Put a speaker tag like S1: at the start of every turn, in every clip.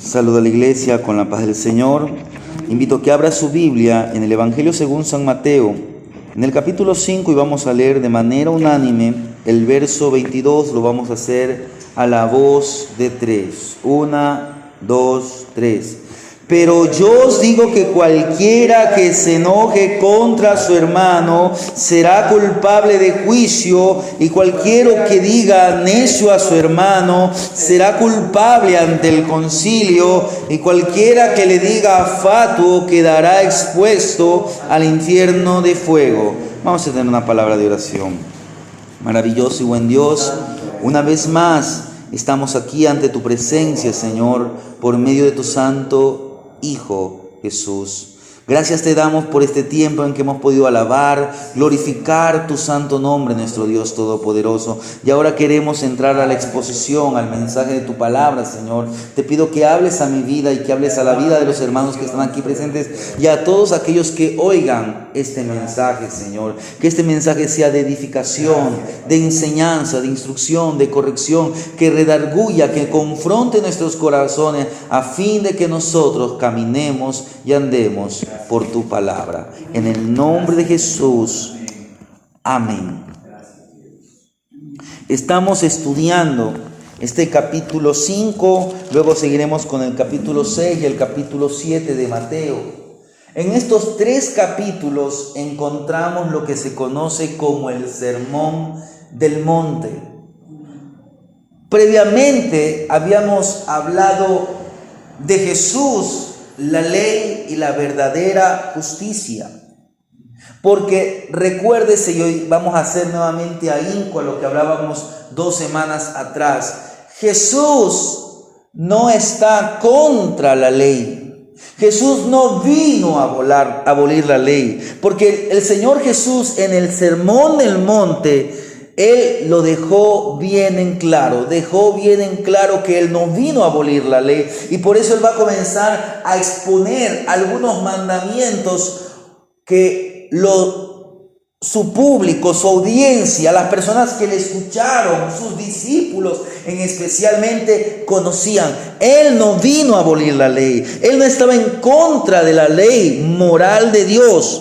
S1: Saludo a la iglesia con la paz del Señor. Invito a que abra su Biblia en el Evangelio según San Mateo, en el capítulo 5, y vamos a leer de manera unánime el verso 22. Lo vamos a hacer a la voz de tres. 1, 2, 3. Pero yo os digo que cualquiera que se enoje contra su hermano será culpable de juicio, y cualquiera que diga necio a su hermano será culpable ante el concilio, y cualquiera que le diga fatuo quedará expuesto al infierno de fuego. Vamos a tener una palabra de oración. Maravilloso y buen Dios, una vez más estamos aquí ante tu presencia, Señor, por medio de tu santo Hijo Jesús. Gracias te damos por este tiempo en que hemos podido alabar, glorificar tu santo nombre, nuestro Dios Todopoderoso. Y ahora queremos entrar a la exposición, al mensaje de tu palabra, Señor. Te pido que hables a mi vida y que hables a la vida de los hermanos que están aquí presentes y a todos aquellos que oigan este mensaje, Señor. Que este mensaje sea de edificación, de enseñanza, de instrucción, de corrección, que redarguya, que confronte nuestros corazones a fin de que nosotros caminemos y andemos por tu palabra. En el nombre de Jesús. Amén. Estamos estudiando este capítulo 5, luego seguiremos con el capítulo 6 y el capítulo 7 de Mateo. En estos tres capítulos encontramos lo que se conoce como el Sermón del Monte. Previamente habíamos hablado de Jesús, la ley y la verdadera justicia. Porque recuérdese, y hoy vamos a hacer nuevamente ahínco a lo que hablábamos 2 semanas atrás. Jesús no está contra la ley. Jesús no vino a abolir la ley. Porque el Señor Jesús en el Sermón del Monte, Él lo dejó bien en claro, que Él no vino a abolir la ley, y por eso Él va a comenzar a exponer algunos mandamientos que su público, su audiencia, las personas que le escucharon, sus discípulos en especialmente conocían. Él no vino a abolir la ley, Él no estaba en contra de la ley moral de Dios,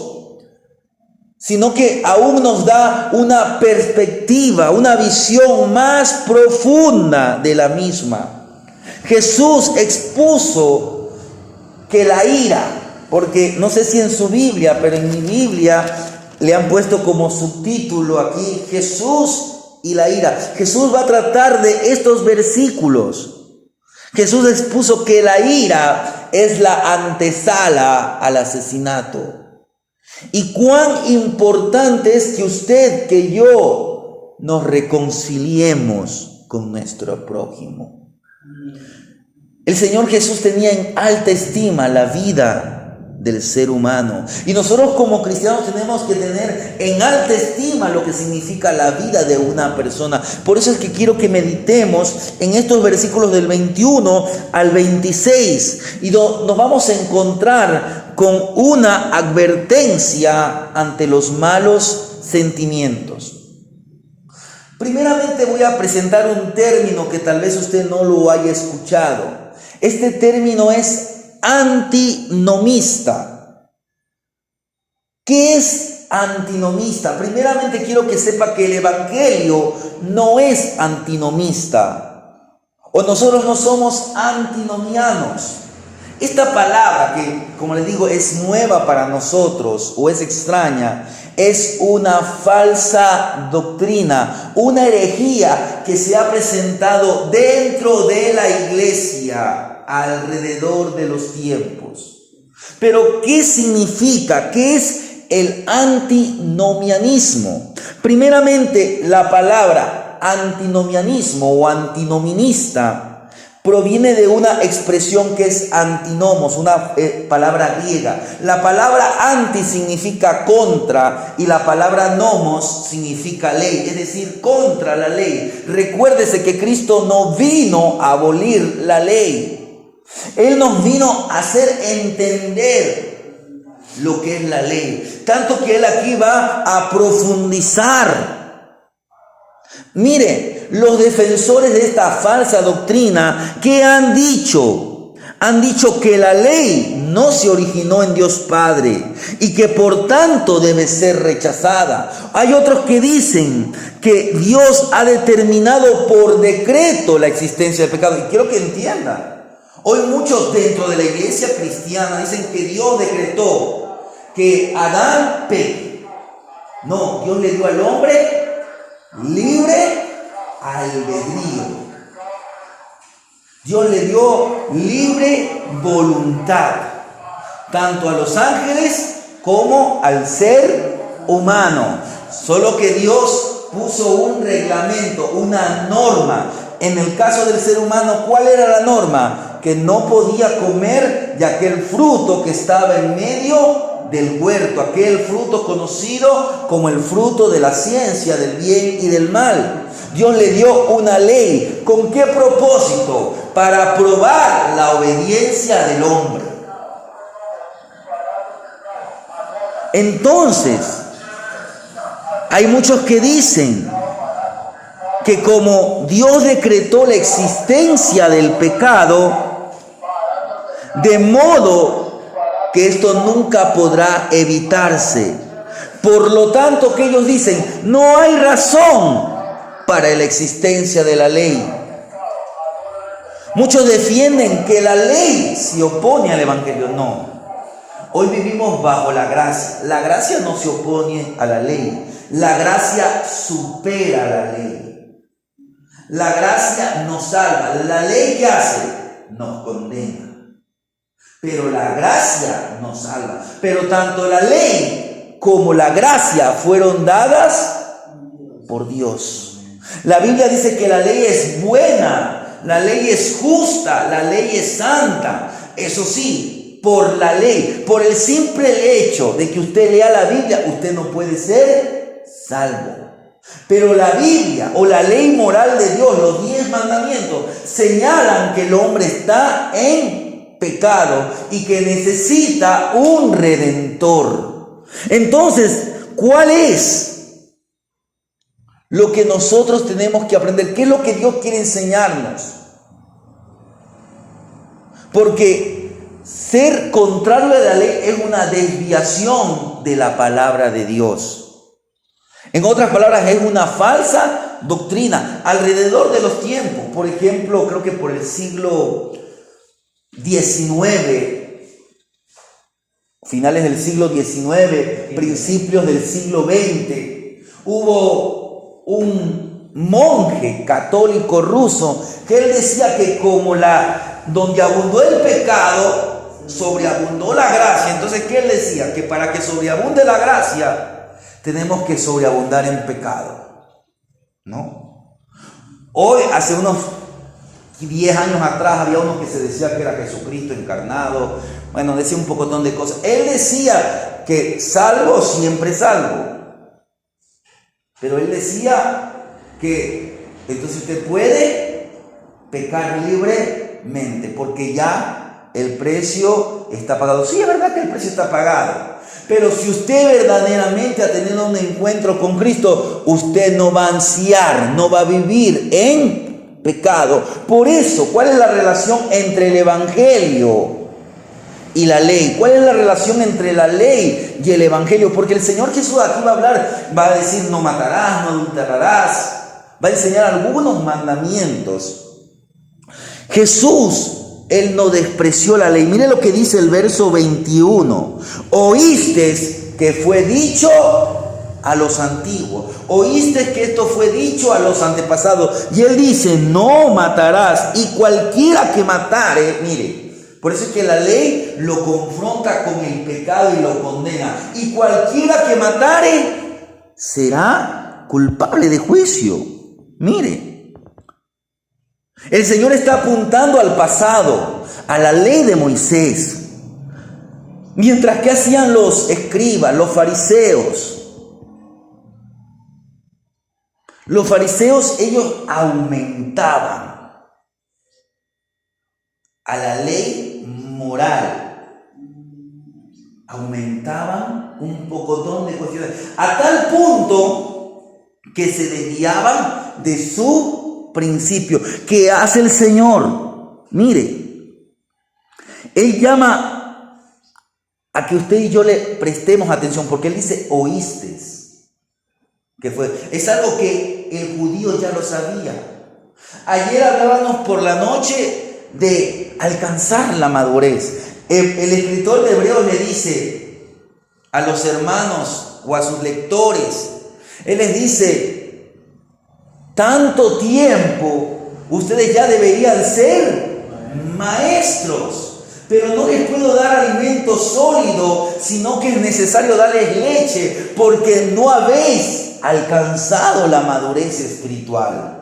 S1: sino que aún nos da una perspectiva, una visión más profunda de la misma. Jesús expuso que la ira, porque no sé si en su Biblia, pero en mi Biblia le han puesto como subtítulo aquí, Jesús y la ira. Jesús va a tratar de estos versículos. Jesús expuso que la ira es la antesala al asesinato. Y cuán importante es que usted, que yo, nos reconciliemos con nuestro prójimo. El Señor Jesús tenía en alta estima la vida del ser humano. Y nosotros como cristianos tenemos que tener en alta estima lo que significa la vida de una persona. Por eso es que quiero que meditemos en estos versículos del 21 al 26. Y nos vamos a encontrar con una advertencia ante los malos sentimientos. Primeramente voy a presentar un término que tal vez usted no lo haya escuchado. Este término es antinomista. ¿Qué es antinomista? Primeramente quiero que sepa que el Evangelio no es antinomista, o nosotros no somos antinomianos. Esta palabra, que como les digo es nueva para nosotros o es extraña, es una falsa doctrina, una herejía que se ha presentado dentro de la iglesia alrededor de los tiempos. Pero ¿qué significa? ¿Qué es el antinomianismo? Primeramente, la palabra antinomianismo o antinominista proviene de una expresión que es antinomos, una palabra griega. La palabra anti significa contra y la palabra nomos significa ley, es decir, contra la ley. Recuérdese que Cristo no vino a abolir la ley. Él nos vino a hacer entender lo que es la ley. Tanto que Él aquí va a profundizar. Mire, los defensores de esta falsa doctrina, ¿qué han dicho? Han dicho que la ley no se originó en Dios Padre y que por tanto debe ser rechazada. Hay otros que dicen que Dios ha determinado por decreto la existencia del pecado. Y quiero que entiendan, hoy muchos dentro de la iglesia cristiana dicen que Dios decretó que Adán peque. No, Dios le dio al hombre libre albedrío. Dios le dio libre voluntad, tanto a los ángeles como al ser humano. Solo que Dios puso un reglamento, una norma. En el caso del ser humano, ¿cuál era la norma? Que no podía comer de aquel fruto que estaba en medio del huerto, aquel fruto conocido como el fruto de la ciencia del bien y del mal. Dios le dio una ley. ¿Con qué propósito? Para probar la obediencia del hombre. Entonces, hay muchos que dicen que como Dios decretó la existencia del pecado, de modo que esto nunca podrá evitarse. Por lo tanto, que ellos dicen, no hay razón para la existencia de la ley. Muchos defienden que la ley se opone al evangelio. No. Hoy vivimos bajo la gracia. La gracia no se opone a la ley. La gracia supera la ley. La gracia nos salva. La ley, ¿qué hace? Nos condena. Pero la gracia nos salva. Pero tanto la ley como la gracia fueron dadas por Dios. La Biblia dice que la ley es buena, la ley es justa, la ley es santa. Eso sí, por la ley, por el simple hecho de que usted lea la Biblia, usted no puede ser salvo. Pero la Biblia o la ley moral de Dios, los 10 mandamientos, señalan que el hombre está en pecado y que necesita un redentor. Entonces, ¿cuál es lo que nosotros tenemos que aprender? ¿Qué es lo que Dios quiere enseñarnos? Porque ser contrario a la ley es una desviación de la palabra de Dios. En otras palabras, es una falsa doctrina alrededor de los tiempos. Por ejemplo, creo que por el siglo XIX, finales del siglo XIX, principios del siglo XX, hubo un monje católico ruso que él decía que como donde abundó el pecado, sobreabundó la gracia. Entonces, ¿qué él decía? Que para que sobreabunde la gracia, tenemos que sobreabundar en pecado, ¿no? Hoy, hace unos 10 años atrás, había uno que se decía que era Jesucristo encarnado. Bueno, decía un pocotón de cosas. Él decía que salvo, siempre salvo. Pero él decía que entonces usted puede pecar libremente, porque ya el precio está pagado. Sí, es verdad que el precio está pagado. Pero si usted verdaderamente ha tenido un encuentro con Cristo, usted no va a ansiar, no va a vivir en pecado. Por eso, ¿cuál es la relación entre el evangelio y la ley? ¿Cuál es la relación entre la ley y el evangelio? Porque el Señor Jesús aquí va a hablar, va a decir no matarás, no adulterarás, va a enseñar algunos mandamientos. Jesús, Él no despreció la ley. Mire lo que dice el verso 21. Oíste que fue dicho a los antiguos. Oíste que esto fue dicho a los antepasados. Y Él dice, no matarás. Y cualquiera que matare, mire, por eso es que la ley lo confronta con el pecado y lo condena. Y cualquiera que matare será culpable de juicio. Mire. El Señor está apuntando al pasado, a la ley de Moisés. Mientras que hacían los escribas, los fariseos. Los fariseos, ellos aumentaban a la ley moral. Aumentaban un pocotón de cuestiones. A tal punto que se desviaban de su principio. ¿Qué hace el Señor? Mire, Él llama a que usted y yo le prestemos atención, porque él dice oístes. Es algo que el judío ya lo sabía. Ayer hablábamos por la noche de alcanzar la madurez. El escritor de Hebreos le dice a los hermanos o a sus lectores, él les dice, tanto tiempo ustedes ya deberían ser maestros, pero no les puedo dar alimento sólido, sino que es necesario darles leche, porque no habéis alcanzado la madurez espiritual.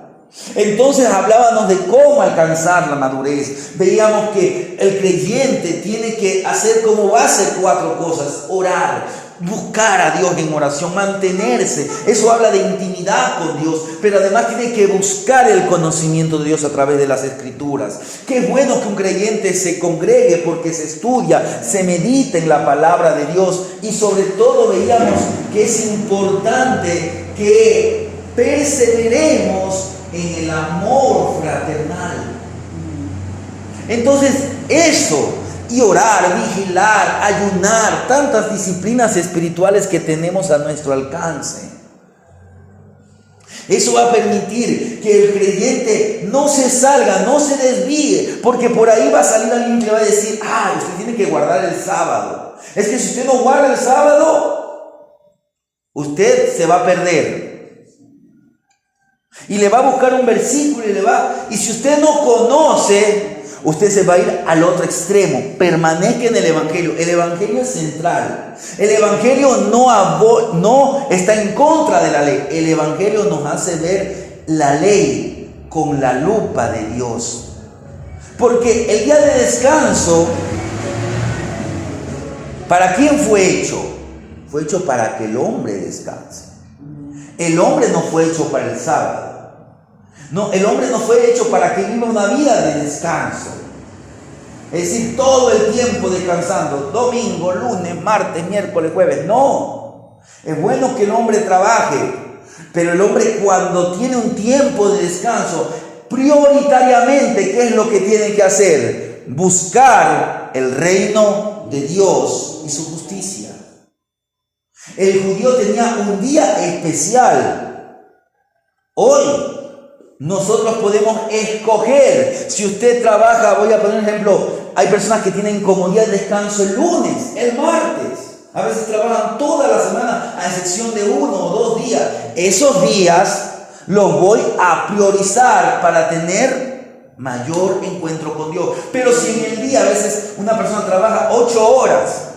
S1: Entonces hablábamos de cómo alcanzar la madurez. Veíamos que el creyente tiene que hacer como base 4 cosas: orar, buscar a Dios en oración, mantenerse. Eso habla de intimidad con Dios, pero además tiene que buscar el conocimiento de Dios a través de las Escrituras. Qué bueno que un creyente se congregue porque se estudia, se medita en la palabra de Dios, y sobre todo veíamos que es importante que perseveremos en el amor fraternal. Entonces eso, y orar, vigilar, ayunar, tantas disciplinas espirituales que tenemos a nuestro alcance, eso va a permitir que el creyente no se salga, no se desvíe, porque por ahí va a salir alguien que va a decir, usted tiene que guardar el sábado. Es que si usted no guarda el sábado, usted se va a perder. Y le va a buscar un versículo y si usted no conoce, usted se va a ir al otro extremo. Permanezca en el Evangelio. El Evangelio es central. El Evangelio no está en contra de la ley. El Evangelio nos hace ver la ley con la lupa de Dios. Porque el día de descanso, ¿para quién fue hecho? Fue hecho para que el hombre descanse. El hombre no fue hecho para el sábado. No, el hombre no fue hecho para que viva una vida de descanso. Es decir, todo el tiempo descansando, domingo, lunes, martes, miércoles, jueves. No, es bueno que el hombre trabaje, pero el hombre, cuando tiene un tiempo de descanso, prioritariamente, ¿qué es lo que tiene que hacer? Buscar el reino de Dios y su justicia. El judío tenía un día especial. Hoy nosotros podemos escoger. Si usted trabaja, voy a poner un ejemplo, hay personas que tienen como día de descanso el lunes, el martes. A veces trabajan toda la semana a excepción de 1 o 2 días. Esos días los voy a priorizar para tener mayor encuentro con Dios. Pero si en el día a veces una persona trabaja 8 horas,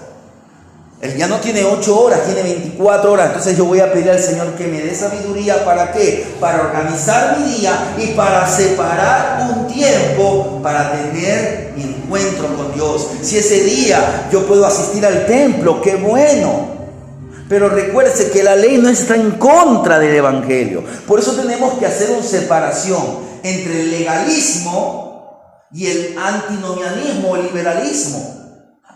S1: él ya no tiene 8 horas, tiene 24 horas. Entonces yo voy a pedir al Señor que me dé sabiduría. ¿Para qué? Para organizar mi día y para separar un tiempo para tener mi encuentro con Dios. Si ese día yo puedo asistir al templo, qué bueno. Pero recuérdese que la ley no está en contra del Evangelio. Por eso tenemos que hacer una separación entre el legalismo y el antinomianismo o el liberalismo.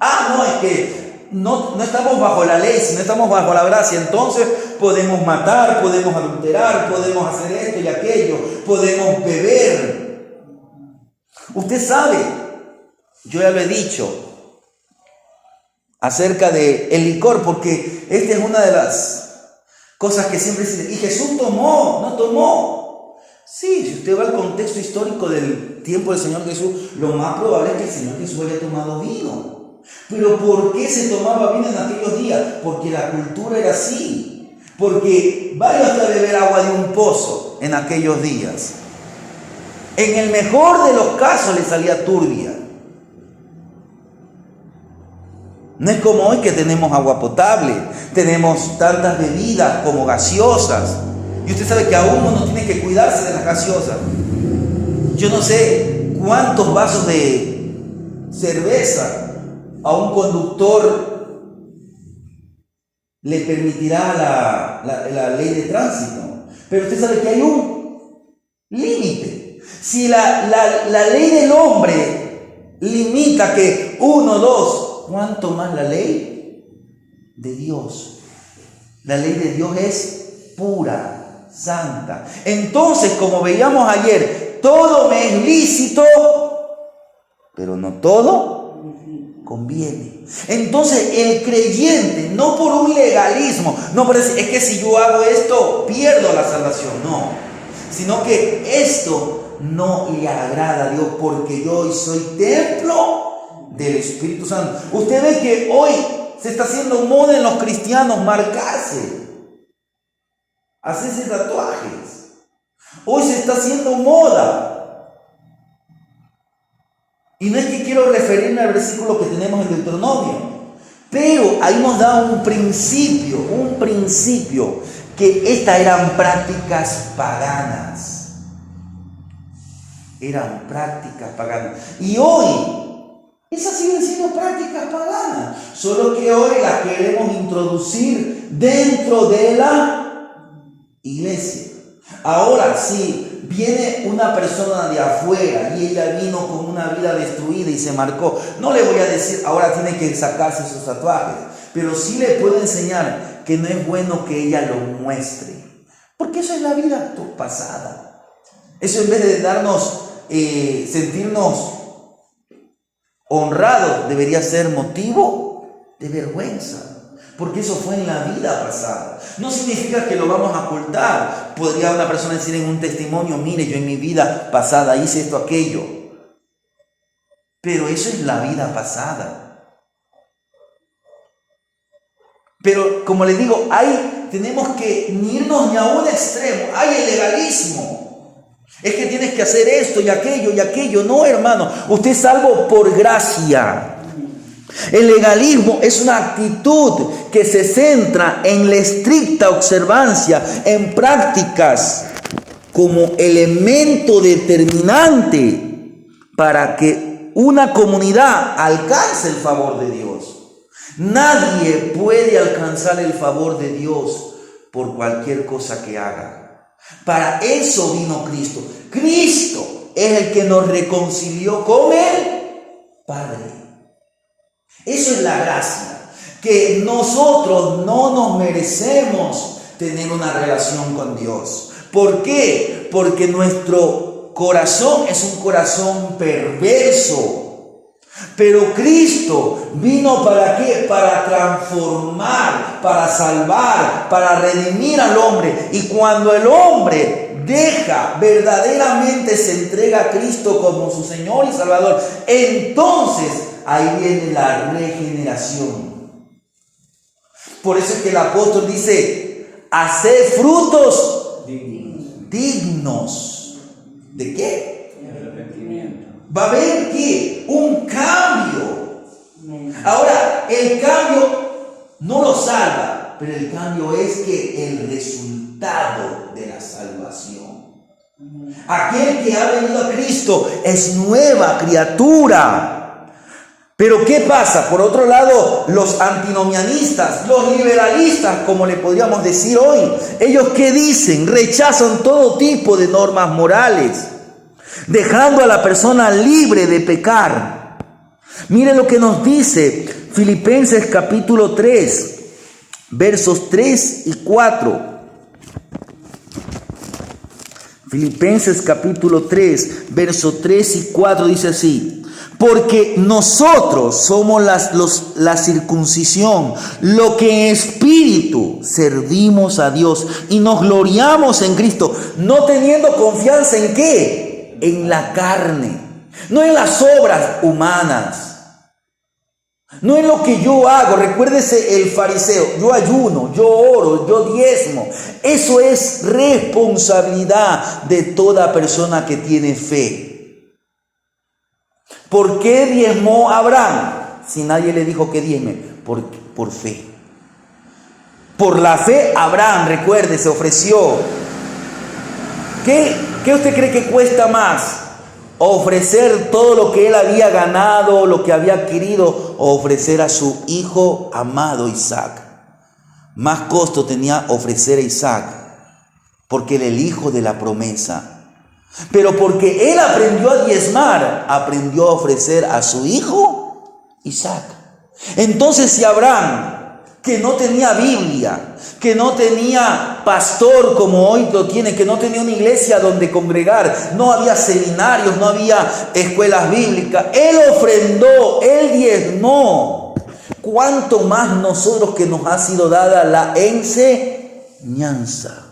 S1: No, es que no estamos bajo la ley, sino estamos bajo la gracia. Entonces podemos matar, podemos adulterar, podemos hacer esto y aquello, podemos beber. Usted sabe, yo ya lo he dicho acerca del licor, porque esta es una de las cosas que siempre se dice. ¿Y Jesús tomó? ¿No tomó? Sí, si usted va al contexto histórico del tiempo del Señor Jesús, lo más probable es que el Señor Jesús haya tomado vino. Pero ¿por qué se tomaba vino en aquellos días? Porque la cultura era así. Porque vaya hasta beber agua de un pozo en aquellos días. En el mejor de los casos le salía turbia. No es como hoy que tenemos agua potable, tenemos tantas bebidas como gaseosas. Y usted sabe que aún uno tiene que cuidarse de las gaseosas. Yo no sé cuántos vasos de cerveza a un conductor le permitirá la ley de tránsito. Pero usted sabe que hay un límite. Si la ley del hombre limita que 1, 2, ¿cuánto más la ley de Dios? La ley de Dios es pura, santa. Entonces, como veíamos ayer, todo me es lícito, pero no todo conviene. Entonces el creyente, no por un legalismo, no por decir, es que si yo hago esto, pierdo la salvación, no. Sino que esto no le agrada a Dios porque yo hoy soy templo del Espíritu Santo. Usted ve que hoy se está haciendo moda en los cristianos marcarse, hacerse tatuajes. Hoy se está haciendo moda. Y no es que quiero referirme al versículo que tenemos en Deuteronomio, pero ahí nos da un principio, que estas eran prácticas paganas. Eran prácticas paganas. Y hoy, esas siguen siendo prácticas paganas, solo que hoy las queremos introducir dentro de la iglesia. Ahora sí. Viene una persona de afuera y ella vino con una vida destruida y se marcó. No le voy a decir ahora tiene que sacarse sus tatuajes, pero sí le puedo enseñar que no es bueno que ella lo muestre, porque eso es la vida pasada. Eso, en vez de darnos, sentirnos honrados, debería ser motivo de vergüenza. Porque eso fue en la vida pasada. No significa que lo vamos a ocultar. Podría una persona decir en un testimonio, mire, yo en mi vida pasada hice esto, aquello. Pero eso es la vida pasada. Pero como les digo, tenemos que ni irnos ni a un extremo. Hay el legalismo. Es que tienes que hacer esto y aquello y aquello. No, hermano, usted es salvo por gracia. El legalismo es una actitud que se centra en la estricta observancia, en prácticas como elemento determinante para que una comunidad alcance el favor de Dios. Nadie puede alcanzar el favor de Dios por cualquier cosa que haga. Para eso vino Cristo. Cristo es el que nos reconcilió con el Padre. Eso es la gracia, que nosotros no nos merecemos tener una relación con Dios. ¿Por qué? Porque nuestro corazón es un corazón perverso. Pero Cristo vino ¿para qué? Para transformar, para salvar, para redimir al hombre. Y cuando el hombre verdaderamente se entrega a Cristo como su Señor y Salvador, entonces ahí viene la regeneración. Por eso es que el apóstol dice, haced frutos dignos. ¿De qué? De arrepentimiento. Va a haber ¿qué? Un cambio. Ahora, el cambio no lo salva, pero el cambio es que el resultado de la salvación. Aquel que ha venido a Cristo es nueva criatura. Pero ¿qué pasa? Por otro lado, los antinomianistas, los liberalistas, como le podríamos decir hoy, ellos ¿qué dicen? Rechazan todo tipo de normas morales, dejando a la persona libre de pecar. Mire lo que nos dice Filipenses capítulo 3, versos 3 y 4. Filipenses capítulo 3, versos 3 y 4 dice así. Porque nosotros somos la circuncisión, lo que en espíritu servimos a Dios y nos gloriamos en Cristo, no teniendo confianza en ¿qué? En la carne, no en las obras humanas, no en lo que yo hago. Recuérdese el fariseo, yo ayuno, yo oro, yo diezmo. Eso es responsabilidad de toda persona que tiene fe. ¿Por qué diezmó Abraham? Si nadie le dijo que diezme, por fe. Por la fe Abraham, recuerde, se ofreció. ¿Qué usted cree que cuesta más? ¿Ofrecer todo lo que él había ganado, lo que había adquirido, o ofrecer a su hijo amado Isaac? Más costo tenía ofrecer a Isaac, porque era el hijo de la promesa. Pero porque él aprendió a diezmar, aprendió a ofrecer a su hijo Isaac. Entonces, si Abraham, que no tenía Biblia, que no tenía pastor como hoy lo tiene, que no tenía una iglesia donde congregar, no había seminarios, no había escuelas bíblicas. Él ofrendó, él diezmó. ¿Cuánto más nosotros que nos ha sido dada la enseñanza?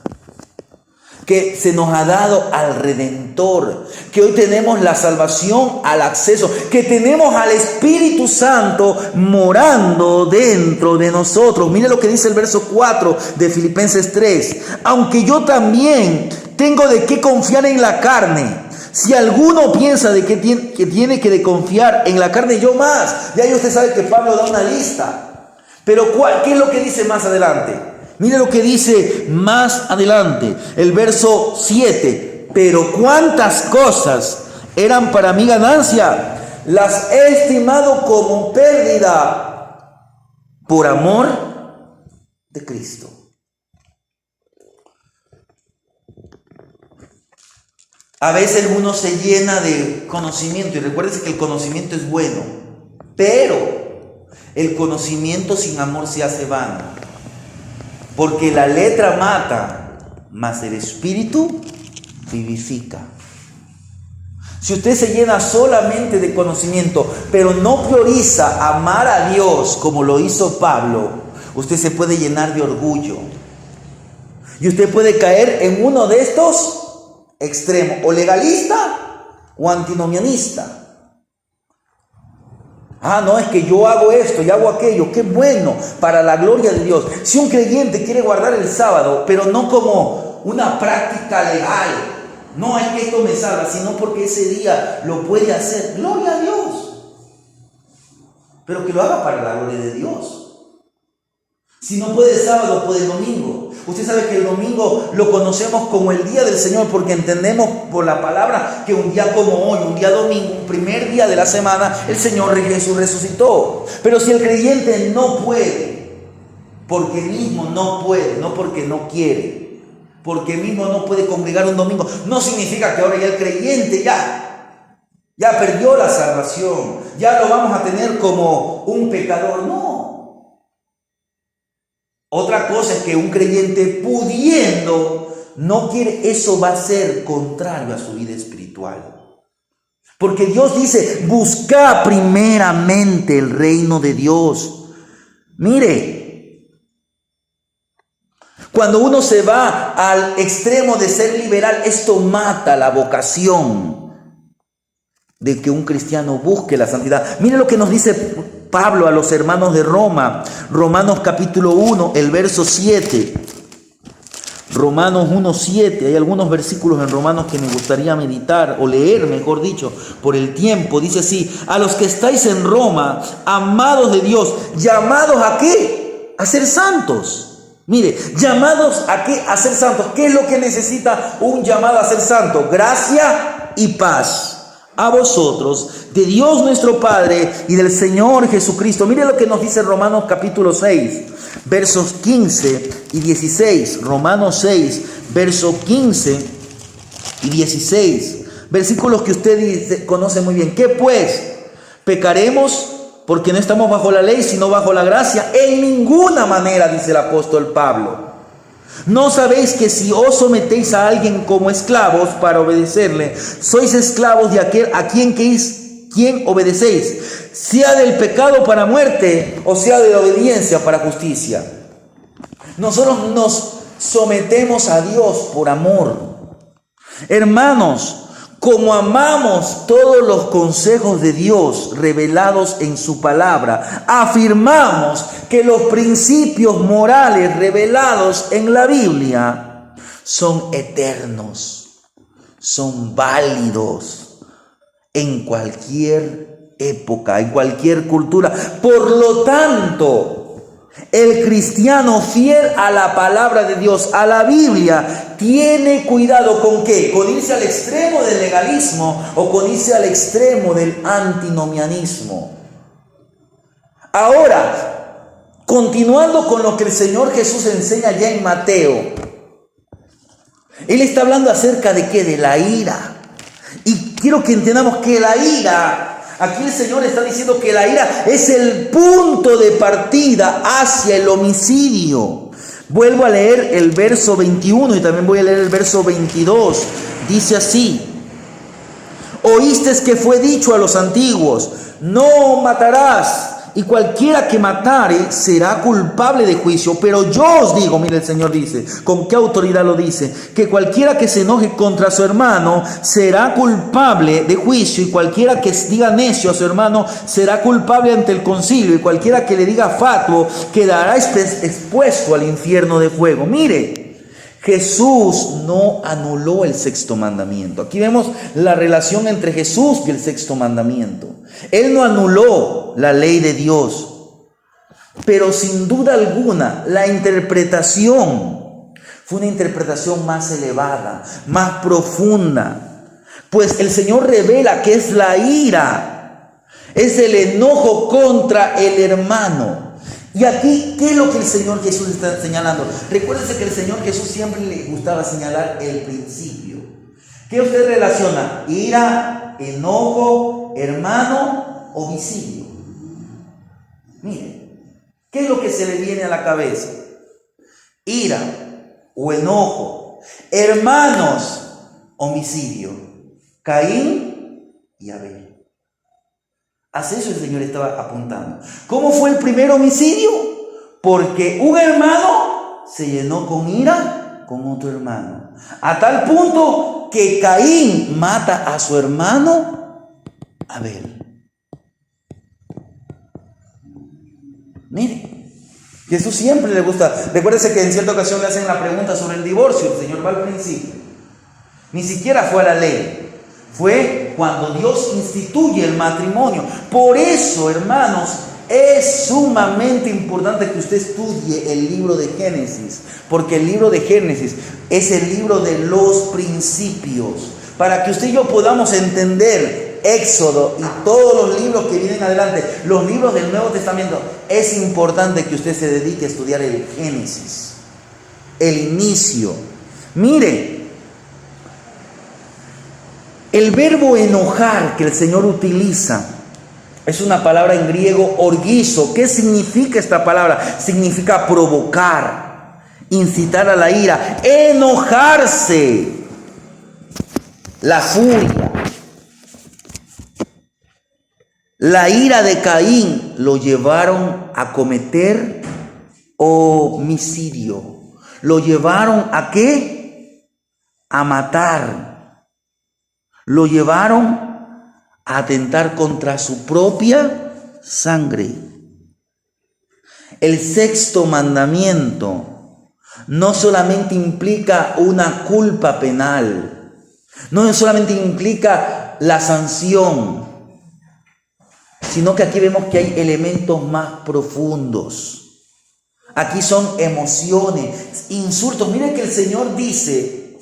S1: Que se nos ha dado al Redentor, que hoy tenemos la salvación al acceso, que tenemos al Espíritu Santo morando dentro de nosotros. Mire lo que dice el verso 4 de Filipenses 3. Aunque yo también tengo de qué confiar en la carne. Si alguno piensa de que tiene que confiar en la carne, yo más. Ya usted sabe que Pablo da una lista. Pero ¿qué es lo que dice más adelante? Mire lo que dice más adelante, el verso 7. Pero cuántas cosas eran para mi ganancia, las he estimado como pérdida por amor de Cristo. A veces uno se llena de conocimiento, y recuérdese que el conocimiento es bueno, pero el conocimiento sin amor se hace vano. Porque la letra mata, mas el espíritu vivifica. Si usted se llena solamente de conocimiento, pero no prioriza amar a Dios como lo hizo Pablo, usted se puede llenar de orgullo. Y usted puede caer en uno de estos extremos, o legalista o antinomianista. No, es que yo hago esto y hago aquello. Qué bueno, para la gloria de Dios. Si un creyente quiere guardar el sábado, pero no como una práctica legal, no es que esto me salva, sino porque ese día lo puede hacer, gloria a Dios. Pero que lo haga para la gloria de Dios. Si no puede el sábado, puede el domingo. Usted sabe que el domingo lo conocemos como el día del Señor, porque entendemos por la palabra que un día como hoy, un día domingo, un primer día de la semana, el Señor Jesús resucitó. Pero si el creyente no puede, porque mismo no puede, no porque no quiere, porque mismo no puede congregar un domingo, no significa que ahora ya el creyente ya perdió la salvación, ya lo vamos a tener como un pecador. No. Otra cosa es que un creyente pudiendo no quiere, eso va a ser contrario a su vida espiritual. Porque Dios dice, busca primeramente el reino de Dios. Mire, cuando uno se va al extremo de ser liberal, esto mata la vocación de que un cristiano busque la santidad. Mire lo que nos dice Pablo a los hermanos de Roma, Romanos capítulo 1, el verso 7. Romanos 1:7, hay algunos versículos en Romanos que me gustaría meditar o leer, mejor dicho, por el tiempo. Dice así: a los que estáis en Roma, amados de Dios, llamados ¿a qué? A ser santos. Mire, llamados ¿a qué? A ser santos. ¿Qué es lo que necesita un llamado a ser santo? Gracia y paz a vosotros, de Dios nuestro Padre y del Señor Jesucristo. Mire lo que nos dice Romanos capítulo 6, versos 15 y 16. Romanos 6, versos 15 y 16. Versículos que usted conoce muy bien. ¿Qué pues? ¿Pecaremos porque no estamos bajo la ley, sino bajo la gracia? En ninguna manera, dice el apóstol Pablo. ¿No sabéis que si os sometéis a alguien como esclavos para obedecerle, sois esclavos de aquel a quien obedecéis, sea del pecado para muerte o sea de la obediencia para justicia? Nosotros nos sometemos a Dios por amor. Hermanos, como amamos todos los consejos de Dios revelados en su palabra, afirmamos que los principios morales revelados en la Biblia son eternos, son válidos en cualquier época, en cualquier cultura. Por lo tanto, el cristiano fiel a la palabra de Dios, a la Biblia, tiene cuidado ¿con qué? Con irse al extremo del legalismo o con irse al extremo del antinomianismo. Ahora, continuando con lo que el Señor Jesús enseña ya en Mateo, Él está hablando acerca de ¿qué? De la ira. Y quiero que entendamos que la ira, aquí el Señor está diciendo que la ira es el punto de partida hacia el homicidio. Vuelvo a leer el verso 21 y también voy a leer el verso 22. Dice así: oíste que fue dicho a los antiguos, no matarás, y cualquiera que matare será culpable de juicio. Pero yo os digo, mire, el Señor dice, ¿con qué autoridad lo dice? Que cualquiera que se enoje contra su hermano será culpable de juicio, y cualquiera que diga necio a su hermano será culpable ante el concilio, y cualquiera que le diga fatuo quedará expuesto al infierno de fuego. Mire, Jesús no anuló el sexto mandamiento. Aquí vemos la relación entre Jesús y el sexto mandamiento. Él no anuló la ley de Dios, pero sin duda alguna la interpretación fue una interpretación más elevada, más profunda, pues el Señor revela que es la ira, es el enojo contra el hermano. Y aquí, ¿qué es lo que el Señor Jesús está señalando? Recuérdense que el Señor Jesús siempre le gustaba señalar el principio. ¿Qué usted relaciona? Ira, enojo, hermano, homicidio. Mire, ¿qué es lo que se le viene a la cabeza? Ira o enojo, hermanos, homicidio, Caín y Abel. Hacia eso el Señor estaba apuntando. ¿Cómo fue el primer homicidio? Porque un hermano se llenó con ira con otro hermano, a tal punto que Caín mata a su hermano Abel. Mire, Jesús siempre le gusta. Recuérdese que en cierta ocasión le hacen la pregunta sobre el divorcio. El Señor va al principio. Ni siquiera fue a la ley. Fue cuando Dios instituye el matrimonio. Por eso, hermanos, es sumamente importante que usted estudie el libro de Génesis, porque el libro de Génesis es el libro de los principios, para que usted y yo podamos entender Éxodo y todos los libros que vienen adelante, los libros del Nuevo Testamento. Es importante que usted se dedique a estudiar el Génesis, el inicio. Mire, el verbo enojar que el Señor utiliza es una palabra en griego, orgizo. ¿Qué significa esta palabra? Significa provocar, incitar a la ira, enojarse, la furia. La ira de Caín lo llevaron a cometer homicidio. ¿Lo llevaron a qué? A matar. Lo llevaron a atentar contra su propia sangre. El sexto mandamiento no solamente implica una culpa penal, no solamente implica la sanción, sino que aquí vemos que hay elementos más profundos. Aquí son emociones, insultos. Mire que el Señor dice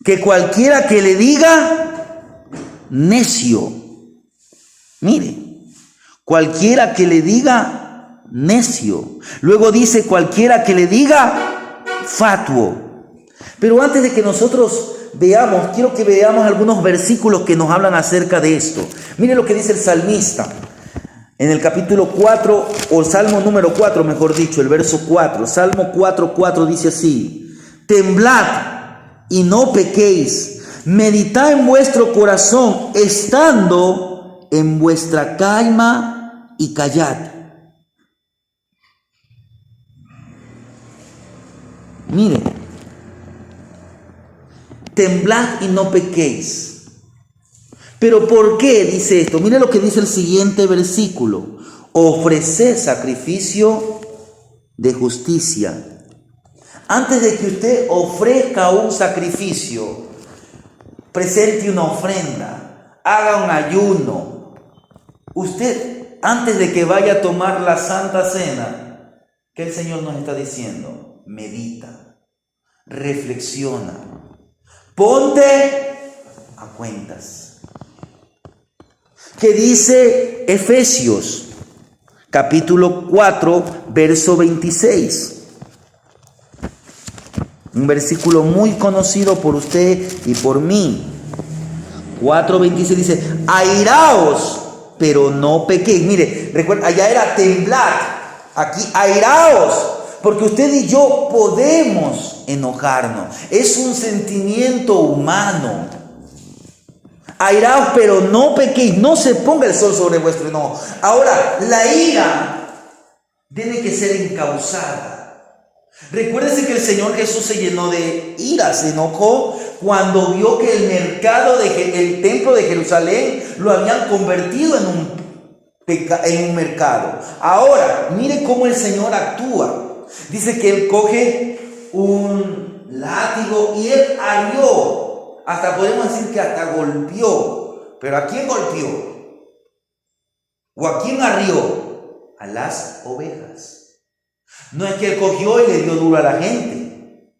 S1: que cualquiera que le diga necio, mire, cualquiera que le diga necio. Luego dice cualquiera que le diga fatuo. Pero antes de que nosotros veamos, quiero que veamos algunos versículos que nos hablan acerca de esto. Mire lo que dice el salmista en el capítulo 4, o Salmo número 4, mejor dicho, el verso 4. Salmo 4:4 dice así: temblad y no pequéis, meditad en vuestro corazón, estando en vuestra calma, y callad. Mire, temblad y no pequéis. ¿Pero por qué dice esto? Mire lo que dice el siguiente versículo: ofreced sacrificio de justicia. Antes de que usted ofrezca un sacrificio, presente una ofrenda, haga un ayuno. Usted, antes de que vaya a tomar la Santa Cena, ¿qué el Señor nos está diciendo? Medita, reflexiona, ponte a cuentas. ¿Qué dice Efesios, capítulo 4, verso 26? Un versículo muy conocido por usted y por mí. 4:26 dice: airaos, pero no pequéis. Mire, recuerda, allá era temblad, Aquí, airaos, porque usted y yo podemos enojarnos. Es un sentimiento humano. Airaos, pero no pequéis, no se ponga el sol sobre vuestro enojo. Ahora, la ira tiene que ser encauzada. Recuérdense que el Señor Jesús se llenó de ira, se enojó cuando vio que el templo de Jerusalén lo habían convertido en un mercado. Ahora, mire cómo el Señor actúa. Dice que Él coge un látigo y Él arrió. Hasta podemos decir que hasta golpeó. ¿Pero a quién golpeó? ¿O a quién arrió? A las ovejas. No es que Él cogió y le dio duro a la gente.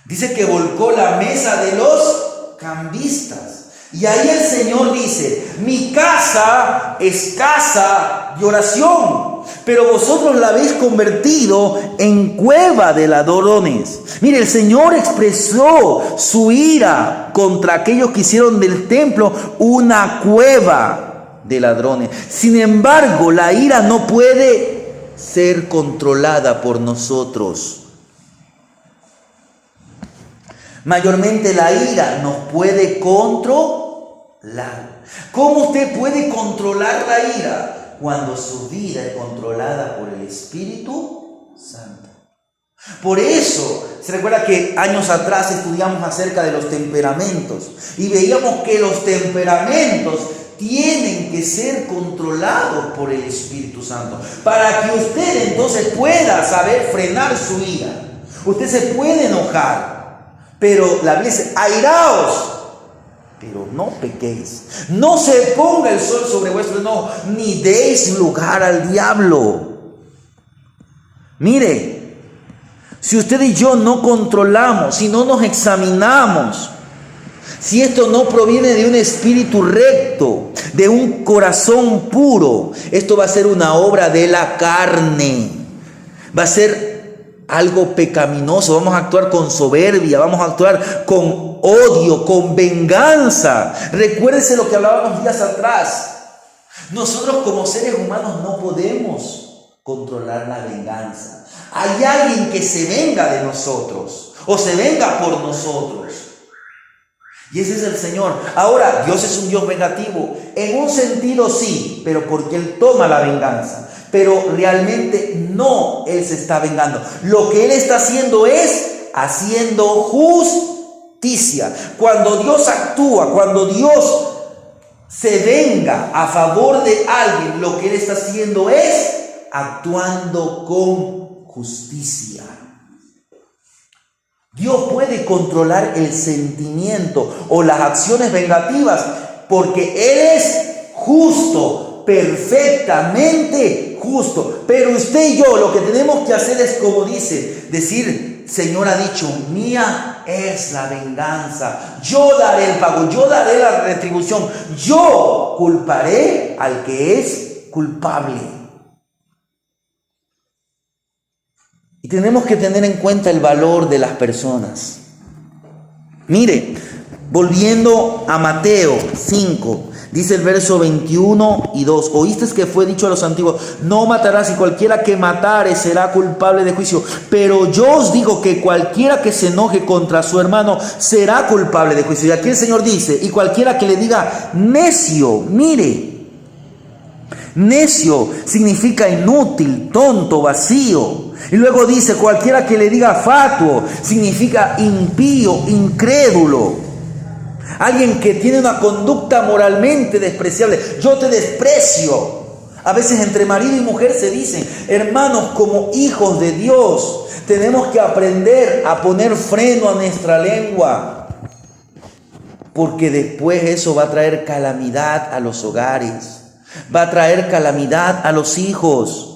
S1: Dice que volcó la mesa de los cambistas. Y ahí el Señor dice: mi casa es casa de oración, pero vosotros la habéis convertido en cueva de ladrones. Mire, el Señor expresó su ira contra aquellos que hicieron del templo una cueva de ladrones. Sin embargo, la ira no puede ser controlada por nosotros. Mayormente la ira nos puede controlar. ¿Cómo usted puede controlar la ira? Cuando su vida es controlada por el Espíritu Santo. Por eso, se recuerda que años atrás estudiamos acerca de los temperamentos y veíamos que los temperamentos tienen que ser controlados por el Espíritu Santo, para que usted entonces pueda saber frenar su ira. Usted se puede enojar, pero la Biblia dice: airaos, pero no pequéis. No se ponga el sol sobre vuestro enojo, ni deis lugar al diablo. Mire, si usted y yo no controlamos, si no nos examinamos, si esto no proviene de un espíritu recto, de un corazón puro, esto va a ser una obra de la carne. Va a ser algo pecaminoso. Vamos a actuar con soberbia, vamos a actuar con odio, con venganza. Recuérdese lo que hablábamos días atrás. Nosotros como seres humanos no podemos controlar la venganza. Hay alguien que se venga de nosotros o se venga por nosotros. Y ese es el Señor. Ahora, Dios es un Dios vengativo. En un sentido sí, pero porque Él toma la venganza. Pero realmente no Él se está vengando. Lo que Él está haciendo es haciendo justicia. Cuando Dios actúa, cuando Dios se venga a favor de alguien, lo que Él está haciendo es actuando con justicia. Dios puede controlar el sentimiento o las acciones vengativas porque Él es justo, perfectamente justo. Pero usted y yo lo que tenemos que hacer es, como dice, decir: Señor ha dicho, mía es la venganza, yo daré el pago, yo daré la retribución, yo culparé al que es culpable. Y tenemos que tener en cuenta el valor de las personas. Mire, volviendo a Mateo 5, dice el verso 21 y 2. Oísteis que fue dicho a los antiguos: no matarás, y cualquiera que matare será culpable de juicio. Pero yo os digo que cualquiera que se enoje contra su hermano será culpable de juicio. Y aquí el Señor dice: y cualquiera que le diga necio, mire. Necio significa inútil, tonto, vacío. Y luego dice: cualquiera que le diga fatuo significa impío, incrédulo. Alguien que tiene una conducta moralmente despreciable. Yo te desprecio. A veces entre marido y mujer se dicen: hermanos, como hijos de Dios, tenemos que aprender a poner freno a nuestra lengua, porque después eso va a traer calamidad a los hogares. Va a traer calamidad a los hijos.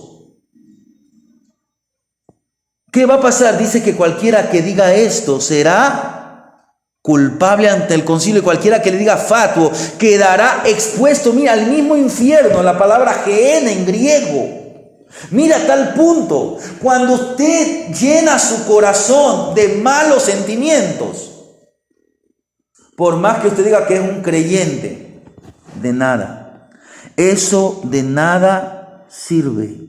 S1: ¿Qué va a pasar? Dice que cualquiera que diga esto será culpable ante el concilio. Y cualquiera que le diga fatuo quedará expuesto, mira, al mismo infierno. La palabra gehenna en griego. Mira, a tal punto, cuando usted llena su corazón de malos sentimientos, por más que usted diga que es un creyente, de nada. Eso de nada sirve.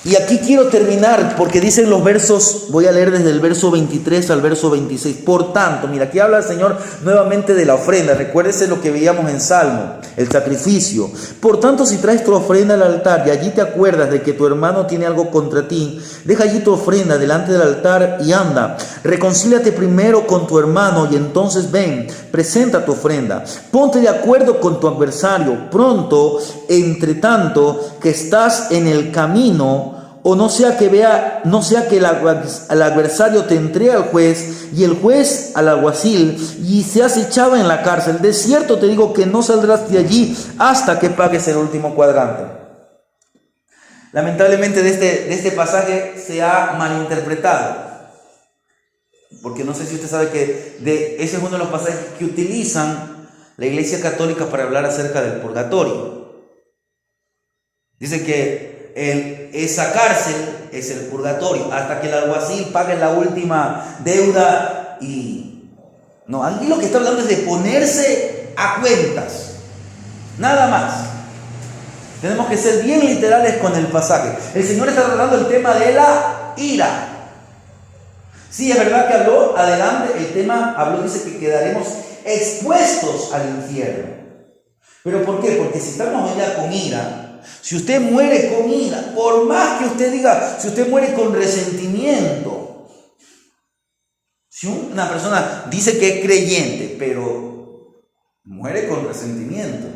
S1: Y aquí quiero terminar porque dicen los versos, voy a leer desde el verso 23 al verso 26. Por tanto, mira, aquí habla el Señor nuevamente de la ofrenda. Recuérdese lo que veíamos en Salmo, el sacrificio. Por tanto, si traes tu ofrenda al altar y allí te acuerdas de que tu hermano tiene algo contra ti, deja allí tu ofrenda delante del altar y anda. Reconcíliate primero con tu hermano y entonces ven, presenta tu ofrenda. Ponte de acuerdo con tu adversario pronto, entre tanto que estás en el camino, o no sea que el adversario te entregue al juez y el juez al alguacil y seas echado en la cárcel. De cierto te digo que no saldrás de allí hasta que pagues el último cuadrante. Lamentablemente de este pasaje se ha malinterpretado, porque no sé si usted sabe que ese es uno de los pasajes que utilizan la Iglesia Católica para hablar acerca del purgatorio. Dice que esa cárcel es el purgatorio, hasta que el alguacil pague la última deuda. Y no, aquí lo que está hablando es de ponerse a cuentas, nada más. Tenemos que ser bien literales con el pasaje. El Señor está tratando el tema de la ira. Sí, es verdad que habló adelante, dice que quedaremos expuestos al infierno. ¿Pero por qué? Porque si estamos allá con ira, si usted muere con ira, por más que usted diga, si usted muere con resentimiento, si una persona dice que es creyente, pero muere con resentimiento,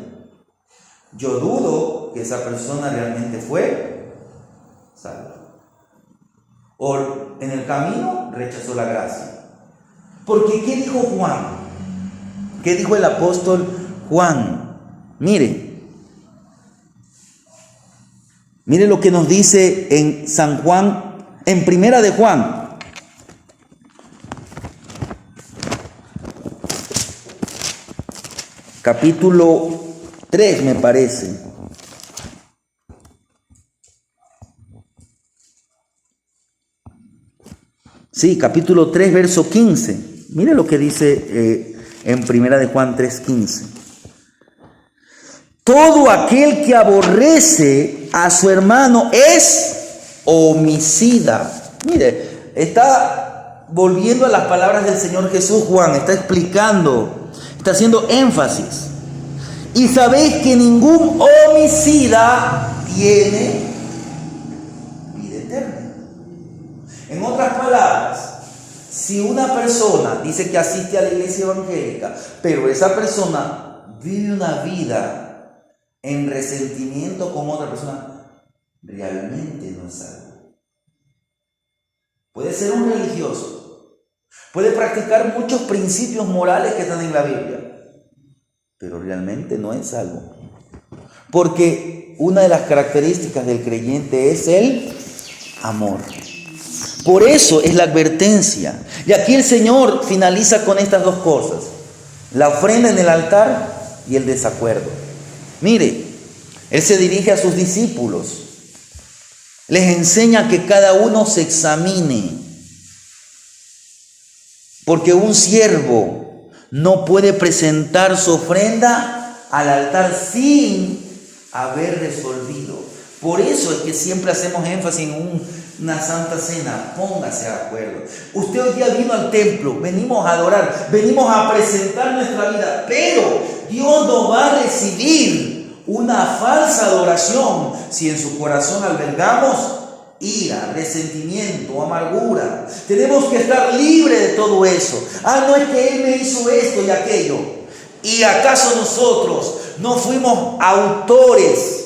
S1: yo dudo que esa persona realmente fue salva. O en el camino rechazó la gracia. Porque ¿qué dijo Juan? ¿Qué dijo el apóstol Juan? Mire lo que nos dice en San Juan, en Primera de Juan. Capítulo 3, me parece. Sí, capítulo 3, verso 15. Mire lo que dice en Primera de Juan 3:15. Todo aquel que aborrece a su hermano es homicida. Mire, está volviendo a las palabras del Señor Jesús. Juan está explicando, está haciendo énfasis. Y sabéis que ningún homicida tiene vida eterna. En otras palabras, si una persona dice que asiste a la iglesia evangélica, pero esa persona vive una vida en resentimiento con otra persona, realmente no es salvo. Puede ser un religioso, puede practicar muchos principios morales que están en la Biblia, pero realmente no es salvo. Porque una de las características del creyente es el amor. Por eso es la advertencia. Y aquí el Señor finaliza con estas dos cosas: la ofrenda en el altar y el desacuerdo. Mire, Él se dirige a sus discípulos, les enseña que cada uno se examine, porque un siervo no puede presentar su ofrenda al altar sin haber resolvido. Por eso es que siempre hacemos énfasis en una santa cena. Póngase de acuerdo. Usted hoy día vino al templo, venimos a adorar, venimos a presentar nuestra vida, pero Dios no va a recibir una falsa adoración si en su corazón albergamos ira, resentimiento, amargura. Tenemos que estar libres de todo eso. No es que Él me hizo esto y aquello. ¿Y acaso nosotros no fuimos autores?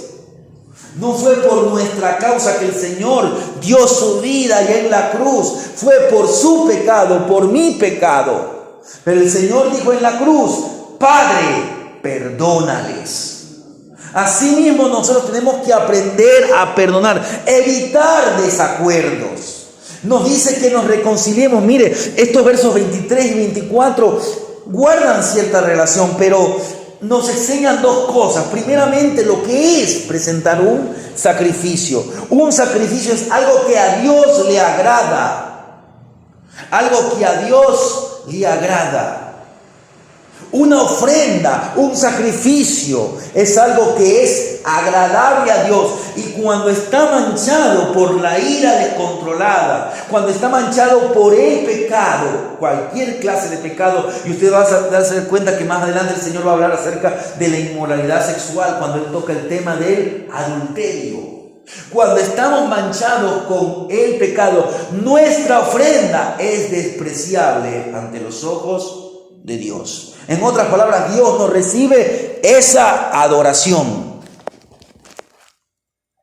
S1: No fue por nuestra causa que el Señor dio su vida allá en la cruz. Fue por su pecado, por mi pecado. Pero el Señor dijo en la cruz: Padre, perdónales. Asimismo nosotros tenemos que aprender a perdonar, evitar desacuerdos. Nos dice que nos reconciliemos. Mire, estos versos 23 y 24 guardan cierta relación, pero nos enseñan dos cosas. Primeramente, lo que es presentar un sacrificio. Un sacrificio es algo que a Dios le agrada. Algo que a Dios le agrada. Una ofrenda, un sacrificio, es algo que es agradable a Dios. Y cuando está manchado por la ira descontrolada, cuando está manchado por el pecado, cualquier clase de pecado, y usted va a darse cuenta que más adelante el Señor va a hablar acerca de la inmoralidad sexual, cuando Él toca el tema del adulterio. Cuando estamos manchados con el pecado, nuestra ofrenda es despreciable ante los ojos de Dios. En otras palabras, Dios no recibe esa adoración.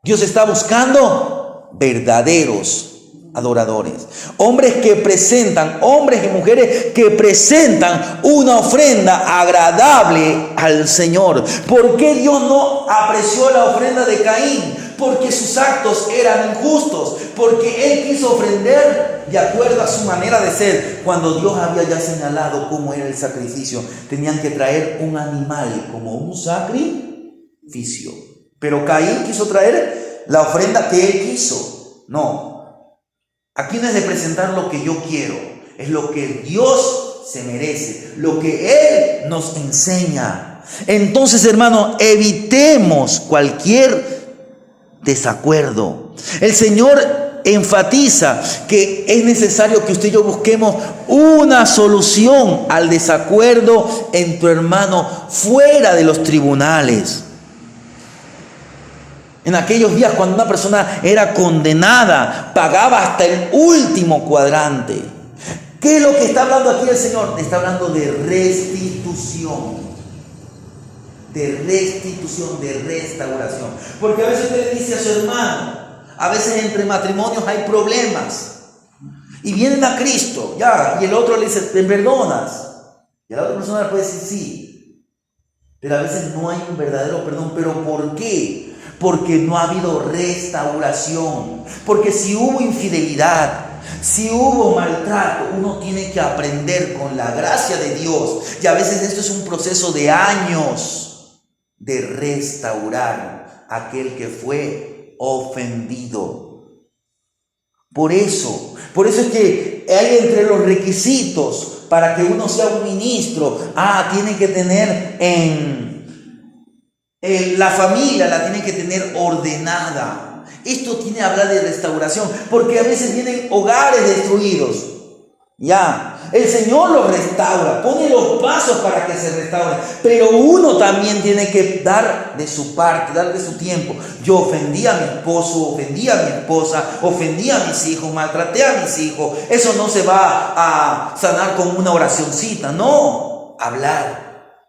S1: Dios está buscando verdaderos adoradores. Hombres y mujeres que presentan una ofrenda agradable al Señor. ¿Por qué Dios no apreció la ofrenda de Caín? Porque sus actos eran injustos, porque él quiso ofrendar de acuerdo a su manera de ser, cuando Dios había ya señalado cómo era el sacrificio. Tenían que traer un animal como un sacrificio, pero Caín quiso traer la ofrenda que él quiso. No, aquí no es de presentar lo que yo quiero, es lo que Dios se merece, lo que Él nos enseña. Entonces, hermano, evitemos cualquier desacuerdo. El Señor enfatiza que es necesario que usted y yo busquemos una solución al desacuerdo en tu hermano fuera de los tribunales. En aquellos días, cuando una persona era condenada, pagaba hasta el último cuadrante. ¿Qué es lo que está hablando aquí el Señor? Está hablando de restitución. De restitución, de restauración. Porque a veces usted le dice a su hermano, a veces entre matrimonios hay problemas, y vienen a Cristo, ya, y el otro le dice, ¿me perdonas? Y a la otra persona le puede decir sí, pero a veces no hay un verdadero perdón. ¿Pero por qué? Porque no ha habido restauración. Porque si hubo infidelidad, si hubo maltrato, uno tiene que aprender con la gracia de Dios, y a veces esto es un proceso de años, de restaurar a aquel que fue ofendido. Por eso es que hay entre los requisitos para que uno sea un ministro, tiene que tener la familia, la tiene que tener ordenada. Esto tiene que hablar de restauración, porque a veces vienen hogares destruidos. El Señor los restaura, pone los pasos para que se restauren, pero uno también tiene que dar de su parte, dar de su tiempo. Yo ofendí a mi esposo, ofendí a mi esposa, ofendí a mis hijos, maltraté a mis hijos. Eso no se va a sanar con una oracioncita, no. Hablar,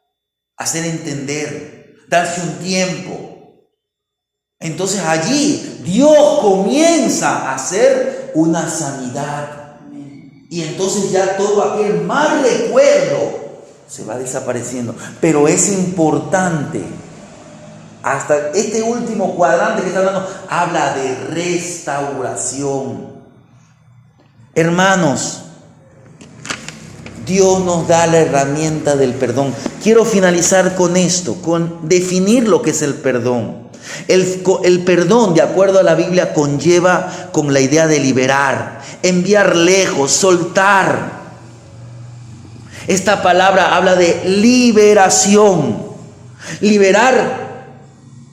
S1: hacer entender, darse un tiempo. Entonces allí Dios comienza a hacer una sanidad. Y entonces ya todo aquel mal recuerdo se va desapareciendo. Pero es importante, hasta este último cuadrante que está hablando, habla de restauración. Hermanos, Dios nos da la herramienta del perdón. Quiero finalizar con esto, con definir lo que es el perdón. El perdón, de acuerdo a la Biblia, conlleva con la idea de liberar, enviar lejos, soltar. Esta palabra habla de liberación. Liberar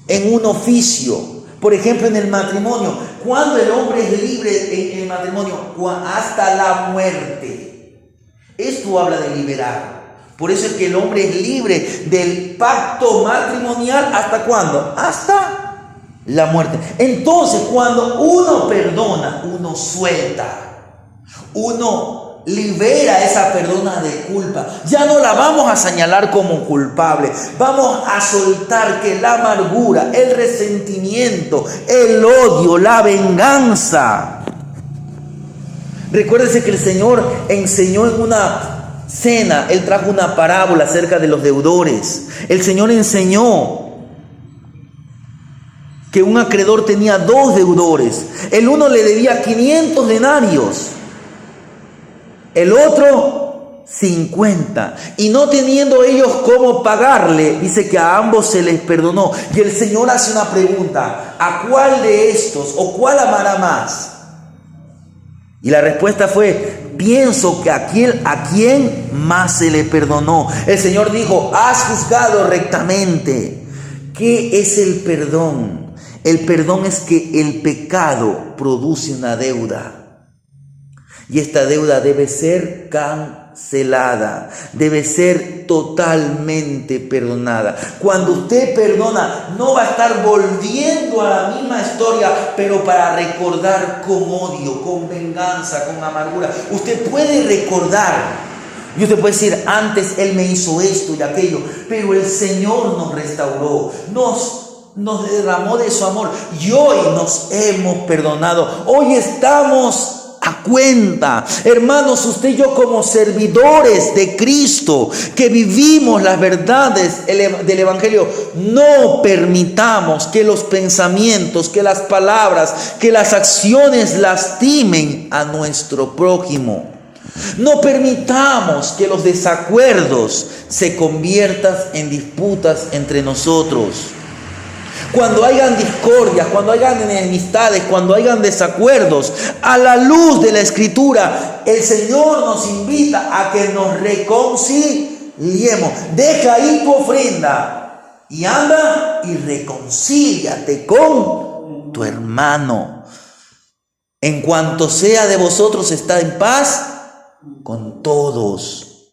S1: en un oficio. Por ejemplo, en el matrimonio. Cuando el hombre es libre en el matrimonio, hasta la muerte. Esto habla de liberar. Por eso es que el hombre es libre del pacto matrimonial. ¿Hasta cuándo? Hasta la muerte. Entonces, cuando uno perdona, uno suelta, uno libera esa persona de culpa. Ya no la vamos a señalar como culpable. Vamos a soltar que la amargura, el resentimiento, el odio, la venganza. Recuérdese que el Señor enseñó en una cena, Él trajo una parábola acerca de los deudores. El Señor enseñó que un acreedor tenía 2 deudores. El uno le debía 500 denarios, el otro 50. Y no teniendo ellos cómo pagarle, dice que a ambos se les perdonó. Y el Señor hace una pregunta: ¿a cuál de estos o cuál amará más? Y la respuesta fue: pienso que aquel a quien más se le perdonó. El Señor dijo, has juzgado rectamente. ¿Qué es el perdón? El perdón es que el pecado produce una deuda. Y esta deuda debe ser cancelada, debe ser totalmente perdonada. Cuando usted perdona, no va a estar volviendo a la misma historia, pero para recordar con odio, con venganza, con amargura. Usted puede recordar, y usted puede decir, antes Él me hizo esto y aquello, pero el Señor nos restauró, nos derramó de su amor y hoy nos hemos perdonado. Hoy estamos a cuenta. Hermanos, usted y yo como servidores de Cristo, que vivimos las verdades del Evangelio, no permitamos que los pensamientos, que las palabras, que las acciones lastimen a nuestro prójimo. No permitamos que los desacuerdos se conviertan en disputas entre nosotros. Cuando hayan discordias, cuando hayan enemistades, cuando hayan desacuerdos, a la luz de la Escritura, el Señor nos invita a que nos reconciliemos. Deja ahí tu ofrenda y anda y reconcíliate con tu hermano. En cuanto sea de vosotros, está en paz con todos.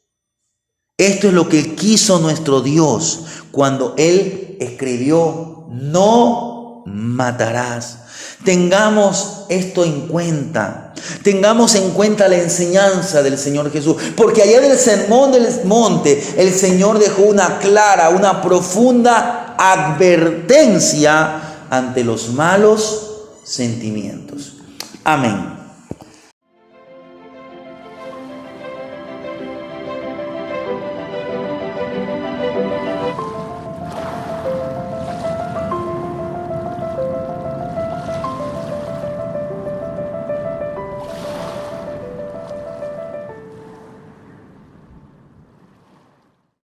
S1: Esto es lo que quiso nuestro Dios cuando Él escribió: no matarás. Tengamos esto en cuenta. Tengamos en cuenta la enseñanza del Señor Jesús. Porque allá en el Sermón del Monte, el Señor dejó una clara, una profunda advertencia ante los malos sentimientos. Amén.